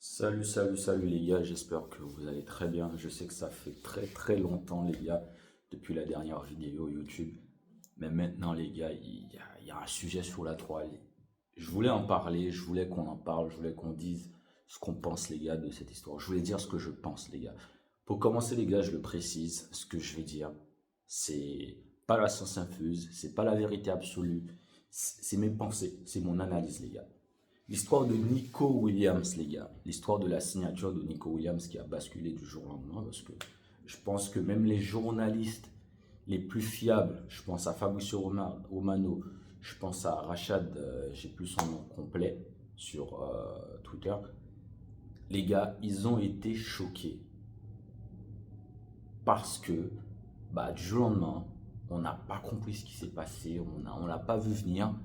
Salut les gars, j'espère que vous allez très bien. Je sais que ça fait très longtemps les gars, depuis la dernière vidéo YouTube. Mais maintenant les gars, il y a un sujet sur la toile. Je voulais en parler, je voulais qu'on en parle, je voulais qu'on dise ce qu'on pense les gars de cette histoire. Je voulais dire ce que je pense les gars. Pour commencer les gars, je le précise, ce que je vais dire, c'est pas la science infuse, c'est pas la vérité absolue, c'est mes pensées, c'est mon analyse les gars. L'histoire de Nico Williams, les gars. L'histoire de la signature de Nico Williams qui a basculé du jour au lendemain. Parce que je pense que même les journalistes les plus fiables, je pense à Fabricio Romano, je pense à Rachad, j'ai plus son nom complet sur Twitter. Les gars, ils ont été choqués. Parce que du jour au lendemain, on n'a pas compris ce qui s'est passé, on l'a pas vu venir.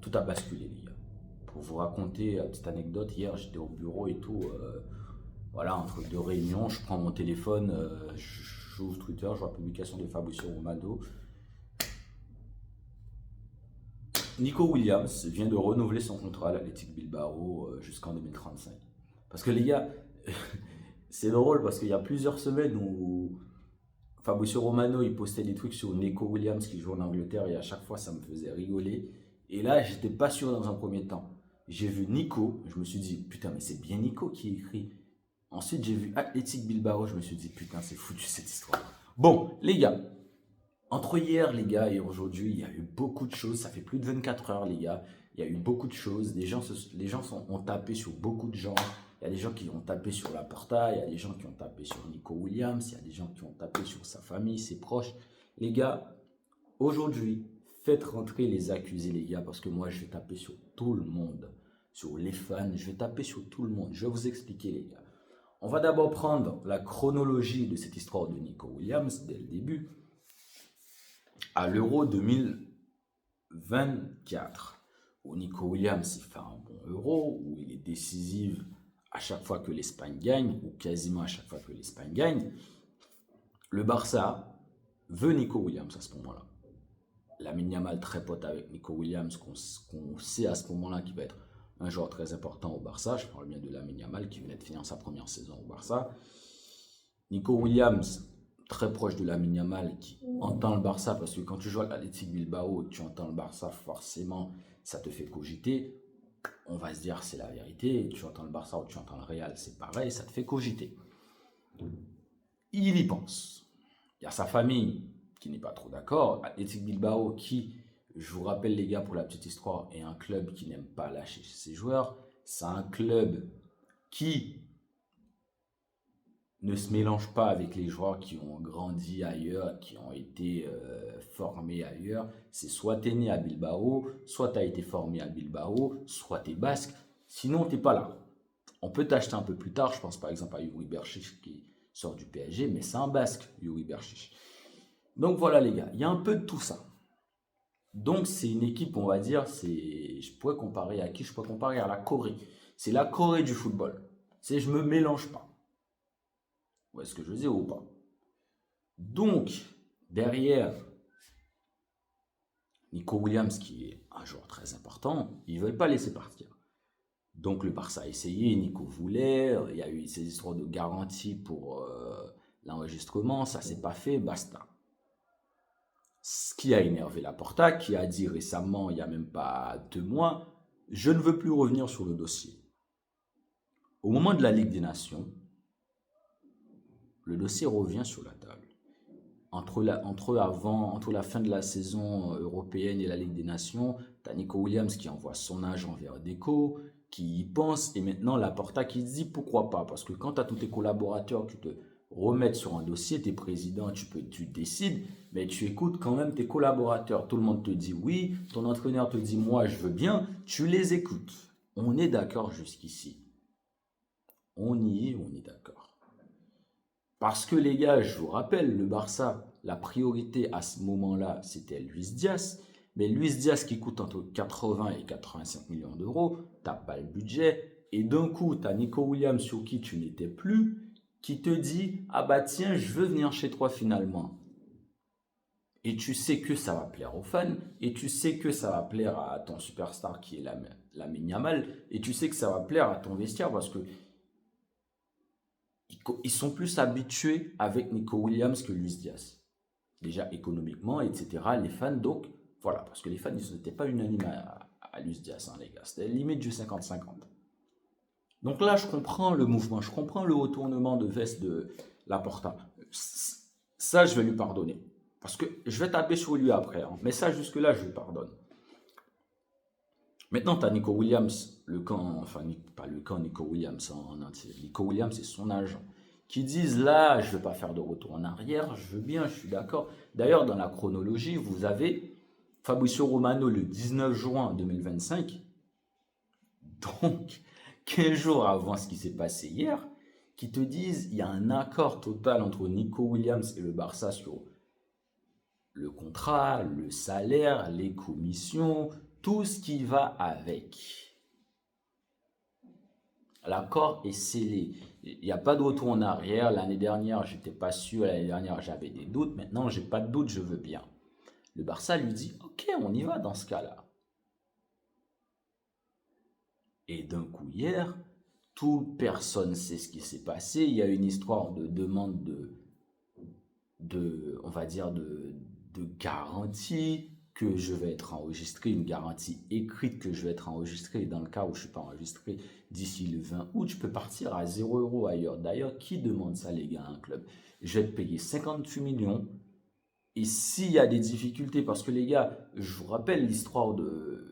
Tout a basculé, les gars. Pour vous raconter une petite anecdote, hier j'étais au bureau et tout, voilà, entre deux réunions, je prends mon téléphone, j'ouvre Twitter, je vois la publication de Fabricio Romano. Nico Williams vient de renouveler son contrat à l'Athletic Bilbao jusqu'en 2035. Parce que les gars, c'est drôle parce qu'il y a plusieurs semaines où Fabricio Romano il postait des trucs sur Nico Williams qui joue en Angleterre et à chaque fois ça me faisait rigoler. Et là, j'étais pas sûr dans un premier temps. J'ai vu Nico, je me suis dit, putain, mais c'est bien Nico qui écrit. Ensuite, j'ai vu Athletic Bilbao, je me suis dit, putain, c'est foutu cette histoire. Bon, les gars, entre hier, les gars, et aujourd'hui, il y a eu beaucoup de choses. Ça fait plus de 24 heures, les gars. Il y a eu beaucoup de choses. Les gens ont tapé sur beaucoup de gens. Il y a des gens qui ont tapé sur Laporta. Il y a des gens qui ont tapé sur Nico Williams. Il y a des gens qui ont tapé sur sa famille, ses proches. Les gars, aujourd'hui, faites rentrer les accusés, les gars, parce que moi, je vais taper sur tout le monde. Sur les fans, je vais taper sur tout le monde. Je vais vous expliquer, les gars. On va d'abord prendre la chronologie de cette histoire de Nico Williams dès le début. À l'Euro 2024, où Nico Williams il fait un bon Euro, où il est décisif à chaque fois que l'Espagne gagne, ou quasiment à chaque fois que l'Espagne gagne, le Barça veut Nico Williams à ce moment-là. Lamine Yamal très pote avec Nico Williams, qu'on sait à ce moment-là qu'il va être un joueur très important au Barça. Je parle bien de Lamine Yamal qui venait de finir sa première saison au Barça. Nico Williams, très proche de Lamine Yamal, qui entend le Barça, parce que quand tu joues à l'Athletic Bilbao, tu entends le Barça, forcément, ça te fait cogiter. On va se dire, c'est la vérité. Tu entends le Barça ou tu entends le Real, c'est pareil, ça te fait cogiter. Il y pense. Il y a sa famille qui n'est pas trop d'accord. Athletic Bilbao qui, je vous rappelle les gars pour la petite histoire, est un club qui n'aime pas lâcher ses joueurs. C'est un club qui ne se mélange pas avec les joueurs qui ont grandi ailleurs, qui ont été formés ailleurs. C'est soit tu es né à Bilbao, soit tu as été formé à Bilbao, soit tu es basque. Sinon, tu n'es pas là. On peut t'acheter un peu plus tard. Je pense par exemple à Yuri Berchiche qui sort du PSG, mais c'est un basque, Yuri Berchiche. Donc voilà les gars, il y a un peu de tout ça. Donc c'est une équipe, on va dire, je pourrais comparer à qui? Je pourrais comparer à la Corée. C'est la Corée du football. Je me mélange pas. Vous voyez ce que je veux dire ou pas? Donc, derrière Nico Williams, qui est un joueur très important, ils ne veulent pas laisser partir. Donc, le Barça a essayé, Nico voulait, il y a eu ces histoires de garantie pour l'enregistrement, ça ne s'est pas fait, basta. Ce qui a énervé Laporta, qui a dit récemment, il n'y a même pas 2 mois, je ne veux plus revenir sur le dossier. Au moment de la Ligue des Nations, le dossier revient sur la table. Entre la fin de la saison européenne et la Ligue des Nations, tu as Nico Williams qui envoie son agent vers Deco, qui y pense, et maintenant Laporta qui dit pourquoi pas. Parce que quand tu as tous tes collaborateurs qui te remettent sur un dossier, tes présidents, tu décides, mais tu écoutes quand même tes collaborateurs. Tout le monde te dit oui, ton entraîneur te dit moi je veux bien, tu les écoutes. On est d'accord jusqu'ici. On y est, on est d'accord. Parce que les gars, je vous rappelle, le Barça, la priorité à ce moment-là, c'était Luis Diaz. Mais Luis Diaz qui coûte entre 80 et 85 millions d'euros, tu n'as pas le budget. Et d'un coup, tu as Nico Williams sur qui tu n'étais plus, qui te dit, ah bah tiens, je veux venir chez toi finalement. Et tu sais que ça va plaire aux fans, et tu sais que ça va plaire à ton superstar qui est Lamine Yamal, et tu sais que ça va plaire à ton vestiaire parce que Ils sont plus habitués avec Nico Williams que Luis Diaz. Déjà économiquement, etc. Les fans, donc, voilà, parce que les fans, ils n'étaient pas unanimes à Luis Diaz, hein, les gars. C'était limite du 50-50. Donc là, je comprends le mouvement, je comprends le retournement de veste de Laporta. Ça, je vais lui pardonner. Parce que je vais taper sur lui après, hein. Mais ça, jusque-là, je lui pardonne. Maintenant, tu as Nico Williams, le camp, enfin, pas le camp Nico Williams en entier. Nico Williams et son agent qui disent là, je ne veux pas faire de retour en arrière, je veux bien, je suis d'accord. D'ailleurs, dans la chronologie, vous avez Fabrizio Romano le 19 juin 2025, donc 15 jours avant ce qui s'est passé hier, qui te disent il y a un accord total entre Nico Williams et le Barça sur le contrat, le salaire, les commissions, tout ce qui va avec. L'accord est scellé. Il n'y a pas de retour en arrière. L'année dernière, j'étais pas sûr. L'année dernière, j'avais des doutes. Maintenant, j'ai pas de doute, je veux bien. Le Barça lui dit, ok, on y va dans ce cas-là. Et d'un coup, hier, toute personne sait ce qui s'est passé. Il y a une histoire de demande on va dire, de garantie que je vais être enregistré, une garantie écrite que je vais être enregistré. Dans le cas où je ne suis pas enregistré d'ici le 20 août, je peux partir à 0 € ailleurs. D'ailleurs, qui demande ça, les gars, à un club? Je vais te payer 58 millions. Et s'il y a des difficultés, parce que les gars, je vous rappelle l'histoire de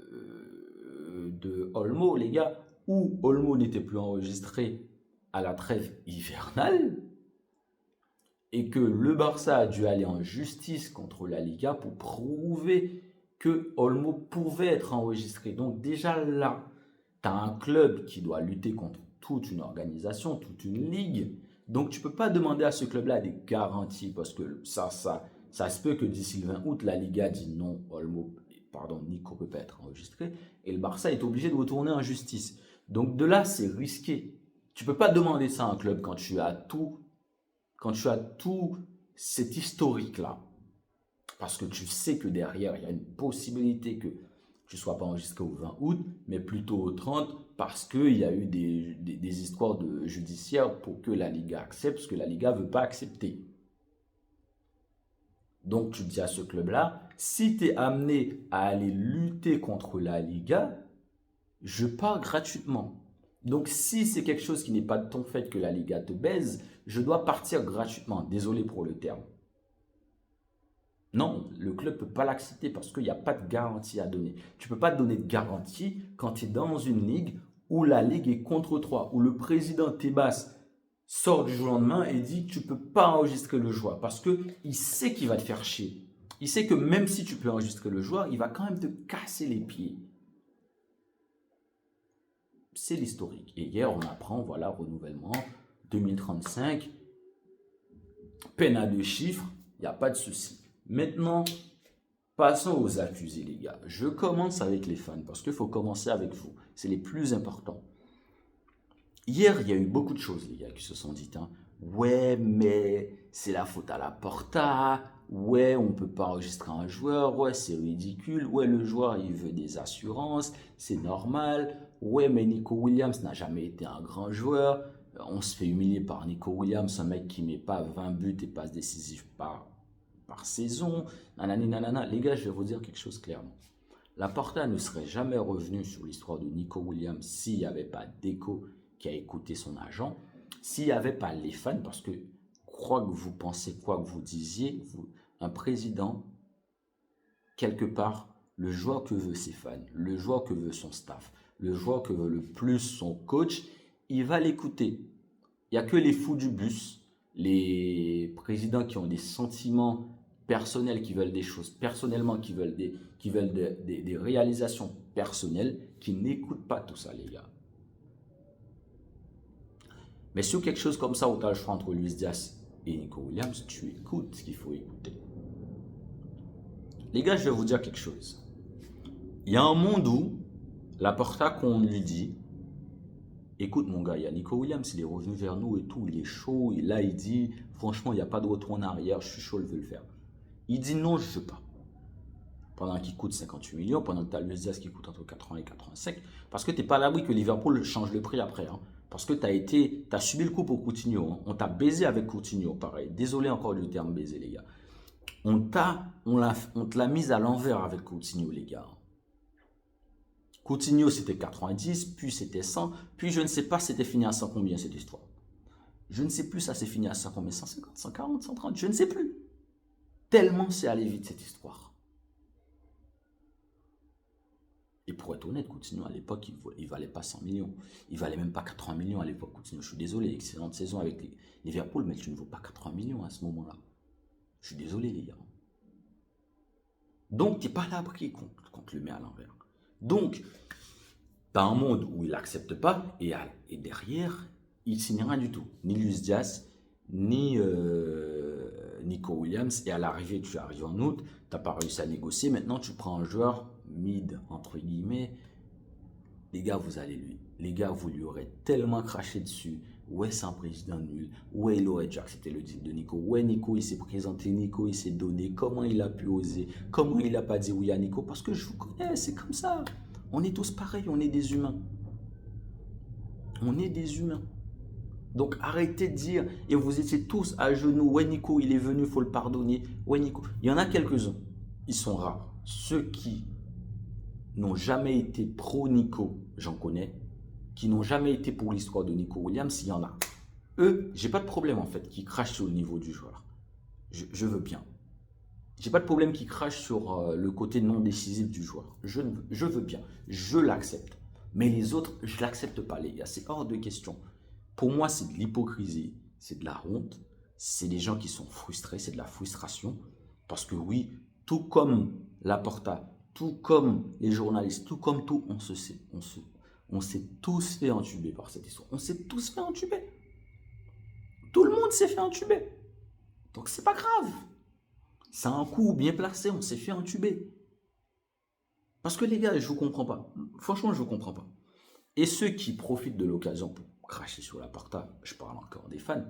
Olmo, les gars, où Olmo n'était plus enregistré à la trêve hivernale, et que le Barça a dû aller en justice contre la Liga pour prouver que Olmo pouvait être enregistré. Donc déjà là, tu as un club qui doit lutter contre toute une organisation, toute une ligue. Donc tu ne peux pas demander à ce club-là des garanties parce que ça se peut que d'ici le 20 août, la Liga dit non, Nico ne peut pas être enregistré et le Barça est obligé de retourner en justice. Donc de là, c'est risqué. Tu ne peux pas demander ça à un club quand tu as tout cet historique-là, parce que tu sais que derrière, il y a une possibilité que tu ne sois pas enregistré au 20 août, mais plutôt au 30, parce qu'il y a eu des histoires judiciaires pour que la Liga accepte, ce que la Liga ne veut pas accepter. Donc tu dis à ce club-là, si tu es amené à aller lutter contre la Liga, je pars gratuitement. Donc, si c'est quelque chose qui n'est pas de ton fait que la Liga te baise, je dois partir gratuitement. Désolé pour le terme. Non, le club ne peut pas l'accepter parce qu'il n'y a pas de garantie à donner. Tu ne peux pas donner de garantie quand tu es dans une ligue où la ligue est contre toi, où le président Tebas sort du jour au lendemain et dit que tu ne peux pas enregistrer le joueur parce qu'il sait qu'il va te faire chier. Il sait que même si tu peux enregistrer le joueur, il va quand même te casser les pieds. C'est l'historique. Et hier, on apprend, voilà, renouvellement 2035, peine à 2 chiffres, il n'y a pas de souci. Maintenant, passons aux accusés, les gars. Je commence avec les fans, parce qu'il faut commencer avec vous. C'est les plus importants. Hier, il y a eu beaucoup de choses, les gars, qui se sont dites. Hein. Ouais, mais c'est la faute à Laporta. Ouais, on ne peut pas enregistrer un joueur. Ouais, c'est ridicule. Ouais, le joueur, il veut des assurances. C'est normal. Ouais, mais Nico Williams n'a jamais été un grand joueur. On se fait humilier par Nico Williams, un mec qui ne met pas 20 buts et passes décisifs par saison. Nanani, nanana. Les gars, je vais vous dire quelque chose clairement. Laporta ne serait jamais revenu sur l'histoire de Nico Williams s'il n'y avait pas Deco qui a écouté son agent, s'il n'y avait pas les fans, parce que quoi que vous pensiez, quoi que vous disiez, un président, quelque part, le joueur que veut ses fans, le joueur que veut son staff, le joueur que veut le plus son coach, il va l'écouter. Il n'y a que les fous du bus, les présidents qui ont des sentiments personnels, qui veulent des choses personnellement, qui veulent des réalisations personnelles, qui n'écoutent pas tout ça, les gars. Mais sur quelque chose comme ça, où tu as le choix entre Luis Diaz et Nico Williams, tu écoutes ce qu'il faut écouter. Les gars, je vais vous dire quelque chose. Il y a un monde où Laporta, qu'on lui dit, écoute mon gars, il y a Nico Williams, il est revenu vers nous et tout, il est chaud, et là il dit, franchement, il n'y a pas de retour en arrière, je suis chaud, je veux le faire. Il dit non, je ne veux pas. Pendant qu'il coûte 58 millions, pendant que tu as Luis Diaz qui coûte entre 80 et 85, parce que tu n'es pas à l'abri que Liverpool change le prix après. Hein. Parce que tu as subi le coup pour Coutinho. Hein. On t'a baisé avec Coutinho, pareil. Désolé encore du terme baiser, les gars. On te l'a mise à l'envers avec Coutinho, les gars. Coutinho, c'était 90, puis c'était 100, puis je ne sais pas c'était fini à 100 combien cette histoire. Je ne sais plus ça s'est fini à 100 combien, 150, 140, 130, je ne sais plus. Tellement c'est allé vite cette histoire. Et pour être honnête, Coutinho à l'époque, il valait pas 100 millions. Il valait même pas 80 millions à l'époque. Coutinho, je suis désolé, excellente saison avec Liverpool, mais tu ne vaux pas 80 millions à ce moment-là. Je suis désolé, les gars. Donc, tu n'es pas à l'abri qu'on te le met à l'envers. Donc, tu as un monde où il n'accepte pas, et derrière, il ne signe rien du tout. Ni Luis Diaz, ni Nico Williams. Et à l'arrivée, tu arrives en août, tu n'as pas réussi à négocier. Maintenant, tu prends un joueur mid, entre guillemets. Les gars, vous lui aurez tellement craché dessus. Ouais, c'est un président nul. Ouais, il aurait dû accepter le deal de Nico. Ouais, Nico, il s'est présenté. Nico, il s'est donné. Comment il a pu oser? Comment il n'a pas dit oui à Nico? Parce que je vous connais, c'est comme ça. On est tous pareils, on est des humains. On est des humains. Donc arrêtez de dire, et vous étiez tous à genoux. Ouais, Nico, il est venu, il faut le pardonner. Ouais, Nico. Il y en a quelques-uns. Ils sont rares. Ceux qui n'ont jamais été pro-Nico, j'en connais, qui n'ont jamais été pour l'histoire de Nico Williams, il y en a. Eux, j'ai pas de problème en fait, qui crachent sur le niveau du joueur. Je veux bien. J'ai pas de problème qui crachent sur le côté non décisif du joueur. Je veux bien. Je l'accepte. Mais les autres, je l'accepte pas, les gars. C'est hors de question. Pour moi, c'est de l'hypocrisie, c'est de la honte, c'est des gens qui sont frustrés, c'est de la frustration. Parce que oui, tout comme Laporta, tout comme les journalistes, tout comme tout, on s'est tous fait entuber par cette histoire. On s'est tous fait entuber. Tout le monde s'est fait entuber. Donc c'est pas grave. C'est un coup bien placé, on s'est fait entuber. Parce que les gars, je vous comprends pas. Franchement, je vous comprends pas. Et ceux qui profitent de l'occasion pour cracher sur Laporta, je parle encore des fans.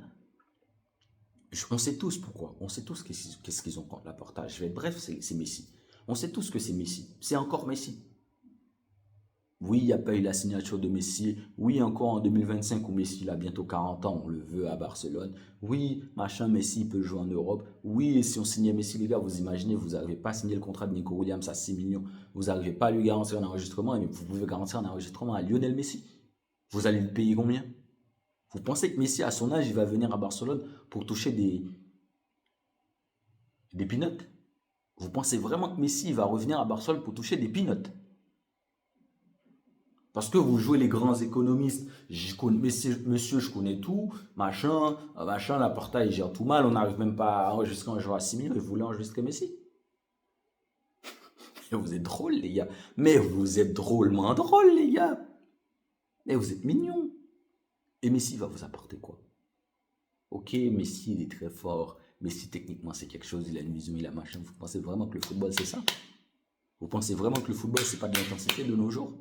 On sait tous pourquoi. On sait tous qu'est-ce qu'ils ont contre Laporta. Je vais être bref, c'est Messi. On sait tous que c'est Messi. C'est encore Messi. Oui, il n'y a pas eu la signature de Messi. Oui, encore en 2025 où Messi il a bientôt 40 ans, on le veut à Barcelone. Oui, machin, Messi peut jouer en Europe. Oui, et si on signait Messi, les gars, vous imaginez, vous n'arrivez pas à signer le contrat de Nico Williams à 6 millions. Vous n'arrivez pas à lui garantir un enregistrement, mais vous pouvez garantir un enregistrement à Lionel Messi. Vous allez le payer combien? Vous pensez que Messi, à son âge, il va venir à Barcelone pour toucher des peanuts? Vous pensez vraiment que Messi il va revenir à Barcelone pour toucher des peanuts? Parce que vous jouez les grands économistes. Monsieur, je connais tout. Machin, Laporta, il gère tout mal. On n'arrive même pas à enregistrer un joueur à 6 millions et vous voulez enregistrer Messi. Vous êtes drôle, les gars. Mais vous êtes drôlement drôle, les gars. Mais vous êtes mignons. Et Messi va vous apporter quoi? Ok, Messi, il est très fort. Messi, techniquement, c'est quelque chose. Il a une vision, il a machin. Vous pensez vraiment que le football, c'est ça? Vous pensez vraiment que le football, c'est pas de l'intensité de nos jours?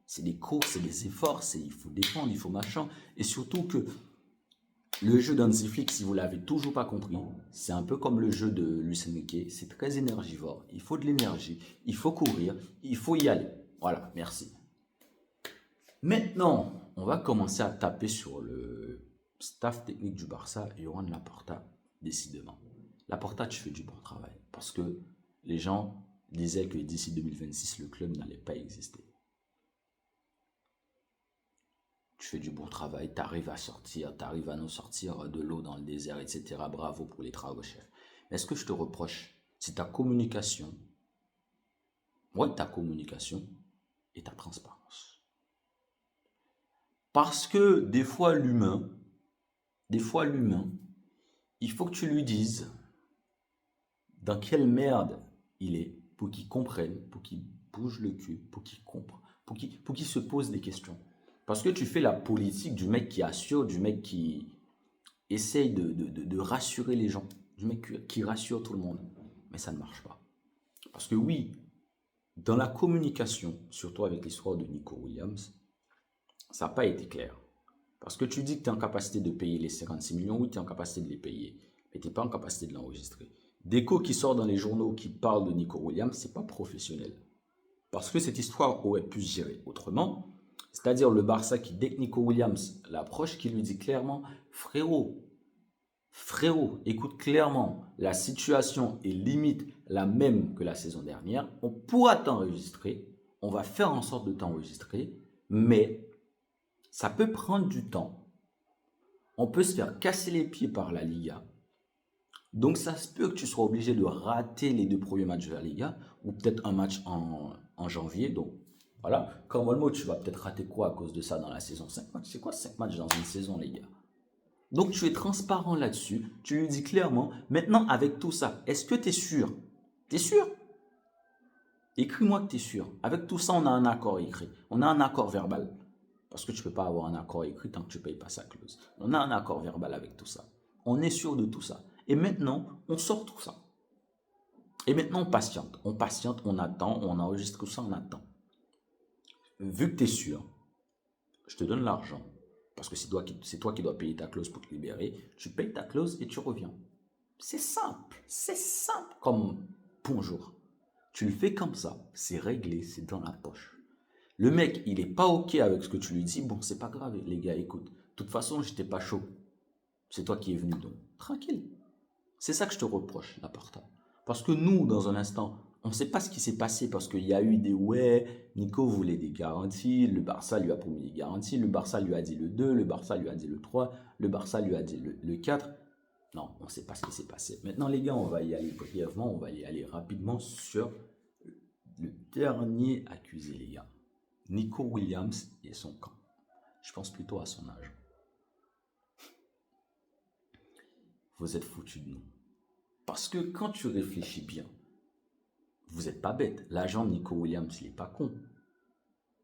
C'est des courses, c'est des efforts, il faut défendre, il faut machin. Et surtout que le jeu d'Hansi Flick, si vous l'avez toujours pas compris, c'est un peu comme le jeu de Luis Enrique. C'est très énergivore. Il faut de l'énergie, il faut courir, il faut y aller. Voilà, merci. Maintenant, on va commencer à taper sur le staff technique du Barça et Joan Laporta, décidément. Laporta, tu fais du bon travail. Parce que les gens disaient que d'ici 2026, le club n'allait pas exister. Tu fais du bon travail, tu arrives à sortir, tu arrives à nous sortir de l'eau dans le désert, etc. Bravo pour les travaux, chef. Mais ce que je te reproche, c'est ta communication. Ouais, ta communication et ta transparence. Parce que des fois, l'humain, il faut que tu lui dises dans quelle merde il est pour qu'il comprenne, pour qu'il bouge le cul, pour qu'il comprenne, pour qu'il se pose des questions. Parce que tu fais la politique du mec qui assure, du mec qui essaye de rassurer les gens, du mec qui rassure tout le monde. Mais ça ne marche pas. Parce que oui, dans la communication, surtout avec l'histoire de Nico Williams, ça n'a pas été clair. Parce que tu dis que tu es en capacité de payer les 56 millions, oui, tu es en capacité de les payer, mais tu n'es pas en capacité de l'enregistrer. D'écho qui sort dans les journaux qui parlent de Nico Williams, ce n'est pas professionnel. Parce que cette histoire aurait pu se gérer autrement. C'est-à-dire le Barça qui, dès que Nico Williams l'approche, qui lui dit clairement, frérot, écoute clairement, la situation est limite la même que la saison dernière. On pourra t'enregistrer, on va faire en sorte de t'enregistrer, mais ça peut prendre du temps. On peut se faire casser les pieds par la Liga. Donc ça se peut que tu sois obligé de rater les 2 premiers matchs de la Liga, ou peut-être un match en janvier. Donc voilà, comme Olmo, tu vas peut-être rater quoi à cause de ça dans la saison? 5 matchs, c'est quoi 5 matchs dans une saison, les gars? Donc tu es transparent là-dessus, tu lui dis clairement, maintenant avec tout ça, est-ce que tu es sûr? Tu es sûr? Écris-moi que tu es sûr. Avec tout ça, on a un accord écrit, on a un accord verbal. Parce que tu ne peux pas avoir un accord écrit tant que tu ne payes pas sa clause. On a un accord verbal avec tout ça. On est sûr de tout ça. Et maintenant, on sort tout ça. Et maintenant, on patiente, on attend, on enregistre tout ça, on attend. Vu que tu es sûr, je te donne l'argent. Parce que c'est toi qui dois payer ta clause pour te libérer. Tu payes ta clause et tu reviens. C'est simple comme bonjour. Tu le fais comme ça, c'est réglé, c'est dans la poche. Le mec, il n'est pas OK avec ce que tu lui dis. Bon, c'est pas grave, les gars, écoute. De toute façon, j'étais pas chaud. C'est toi qui es venu, donc tranquille. C'est ça que je te reproche, Laporta. Parce que nous, dans un instant, on ne sait pas ce qui s'est passé parce qu'il y a eu des ouais, Nico voulait des garanties, le Barça lui a promis des garanties, le Barça lui a dit le 2, le Barça lui a dit le 3, le Barça lui a dit le 4. Non, on ne sait pas ce qui s'est passé. Maintenant, les gars, on va y aller brièvement, on va y aller rapidement sur le dernier accusé, les gars. Nico Williams et son camp. Je pense plutôt à son âge. Vous êtes foutus de nous. Parce que quand tu réfléchis bien, vous n'êtes pas bête. L'agent de Nico Williams, il n'est pas con.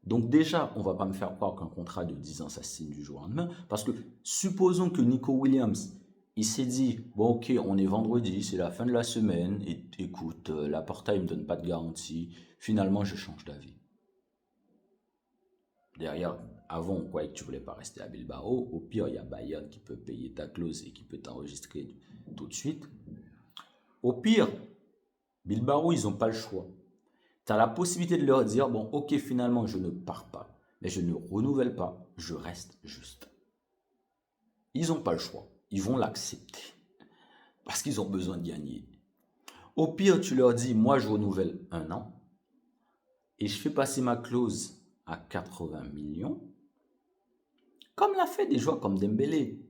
Donc déjà, on ne va pas me faire croire qu'un contrat de 10 ans, ça se signe du jour au lendemain. Parce que supposons que Nico Williams, il s'est dit, bon ok, on est vendredi, c'est la fin de la semaine, et écoute, Laporta, il ne me donne pas de garantie, finalement, je change d'avis. Derrière, avant, on croyait que tu ne voulais pas rester à Bilbao. Au pire, il y a Bayern qui peut payer ta clause et qui peut t'enregistrer tout de suite. Au pire, Bilbao, ils n'ont pas le choix. Tu as la possibilité de leur dire, bon, ok, finalement, je ne pars pas, mais je ne renouvelle pas, je reste juste. Ils n'ont pas le choix. Ils vont l'accepter parce qu'ils ont besoin de gagner. Au pire, tu leur dis, moi, je renouvelle 1 an et je fais passer ma clause à 80 millions, comme l'a fait des joueurs comme Dembélé.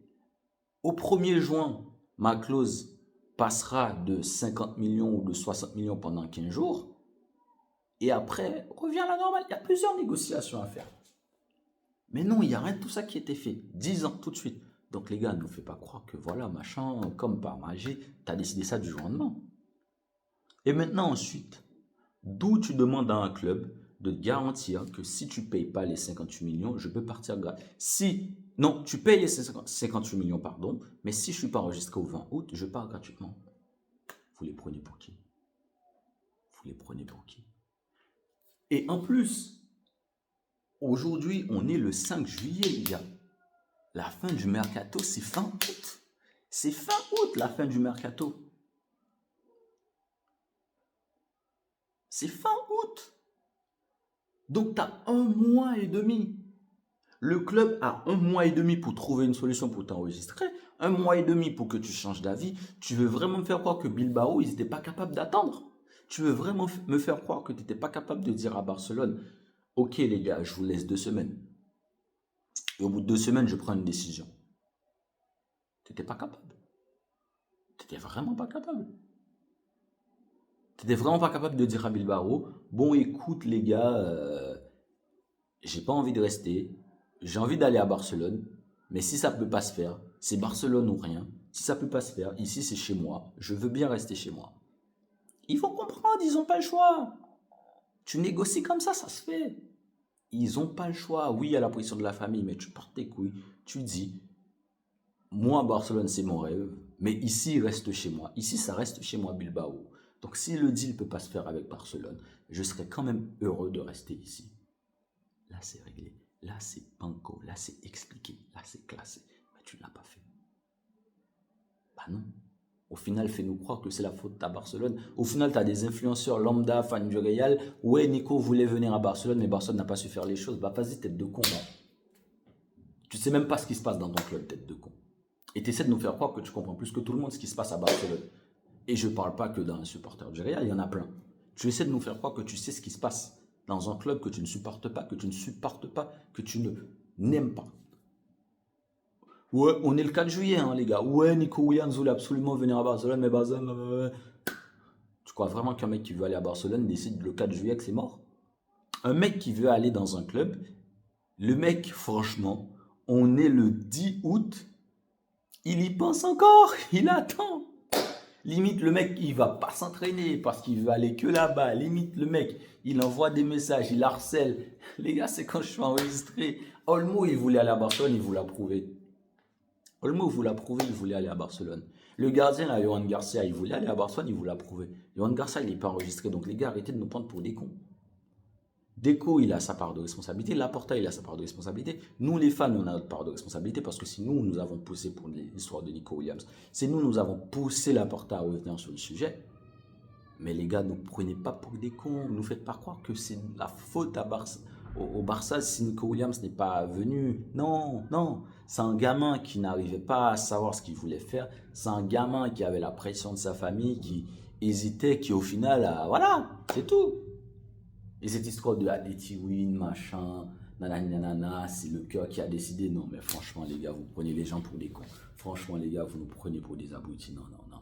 Au 1er juin, ma clause passera de 50 millions ou de 60 millions pendant 15 jours. Et après, revient à la normale. Il y a plusieurs négociations à faire. Mais non, il n'y a rien de tout ça qui a été fait. 10 ans tout de suite. Donc les gars, ne nous faites pas croire que voilà, machin, comme par magie, tu as décidé ça du jour au lendemain. Et maintenant, ensuite, d'où tu demandes à un club de te garantir que si tu ne payes pas les 58 millions, je peux partir gratuitement. Non, tu payes les 58 millions, pardon, mais si je ne suis pas enregistré au 20 août, je pars gratuitement. Vous les prenez pour qui? Vous les prenez pour qui? Et en plus, aujourd'hui, on est le 5 juillet, les gars. La fin du mercato, c'est fin août. C'est fin août, la fin du mercato. C'est fin août. Donc, tu as 1 mois et demi. Le club a 1 mois et demi pour trouver une solution pour t'enregistrer. 1 mois et demi pour que tu changes d'avis. Tu veux vraiment me faire croire que Bilbao, ils n'étaient pas capables d'attendre? Tu veux vraiment me faire croire que tu n'étais pas capable de dire à Barcelone, ok les gars, je vous laisse 2 semaines. Et au bout de 2 semaines, je prends une décision. Tu n'étais pas capable. Tu n'étais vraiment pas capable. Tu n'étais vraiment pas capable de dire à Bilbao, bon écoute les gars, j'ai pas envie de rester, j'ai envie d'aller à Barcelone, mais si ça peut pas se faire, c'est Barcelone ou rien. Si ça peut pas se faire, ici c'est chez moi, je veux bien rester chez moi. Ils vont comprendre, ils n'ont pas le choix. Tu négocies comme ça se fait. Ils n'ont pas le choix. Oui, il y a la pression de la famille, mais tu portes tes couilles. Tu dis, moi, Barcelone, c'est mon rêve, mais ici, il reste chez moi. Ici, ça reste chez moi, Bilbao. Donc, si le deal ne peut pas se faire avec Barcelone, je serais quand même heureux de rester ici. Là, c'est réglé. Là, c'est banco. Là, c'est expliqué. Là, c'est classé. Mais tu ne l'as pas fait. Bah non. Au final, final, fais-nous croire que c'est la faute à Barcelone. Au final, tu as des influenceurs lambda, fans du Real. Ouais, Nico voulait venir à Barcelone, mais Barcelone n'a pas su faire les choses. Bah, vas-y, tête de con. Là. Tu sais même pas ce qui se passe dans ton club, tête de con. Et tu essaies de nous faire croire que tu comprends plus que tout le monde ce qui se passe à Barcelone. Et je ne parle pas que dans les supporters du Real, il y en a plein. Tu essaies de nous faire croire que tu sais ce qui se passe dans un club que tu ne supportes pas, que tu n'aimes pas. Ouais, on est le 4 juillet, hein, les gars. Ouais, Nico Williams voulait absolument venir à Barcelone, mais Barcelone. Tu crois vraiment qu'un mec qui veut aller à Barcelone décide le 4 juillet que c'est mort? Un mec qui veut aller dans un club, le mec, franchement, on est le 10 août, il y pense encore, il attend. Limite, le mec, il va pas s'entraîner parce qu'il veut aller que là-bas. Limite, le mec, il envoie des messages, il harcèle. Les gars, c'est quand je suis enregistré. Olmo, il voulait aller à Barcelone, il vous l'a prouvé. Olmo vous l'a prouvé, il voulait aller à Barcelone. Le gardien, là, Johan Garcia, il voulait aller à Barcelone, il vous l'a prouvé. Johan Garcia, il n'est pas enregistré. Donc, les gars, arrêtez de nous prendre pour des cons. Deco, il a sa part de responsabilité. Laporta, il a sa part de responsabilité. Nous, les fans, on a notre part de responsabilité parce que c'est nous, nous avons poussé pour l'histoire de Nico Williams. C'est nous, nous avons poussé Laporta à revenir sur le sujet. Mais les gars, ne nous prenez pas pour des cons. Ne nous faites pas croire que c'est la faute au Barça si Nico Williams n'est pas venu. Non, non. C'est un gamin qui n'arrivait pas à savoir ce qu'il voulait faire. C'est un gamin qui avait la pression de sa famille, qui hésitait, qui au final, voilà, c'est tout. Et cette histoire de Atleti win, machin, nanana, c'est le cœur qui a décidé. Non, mais franchement, les gars, vous prenez les gens pour des cons. Franchement, les gars, vous nous prenez pour des abrutis. Non, non, non.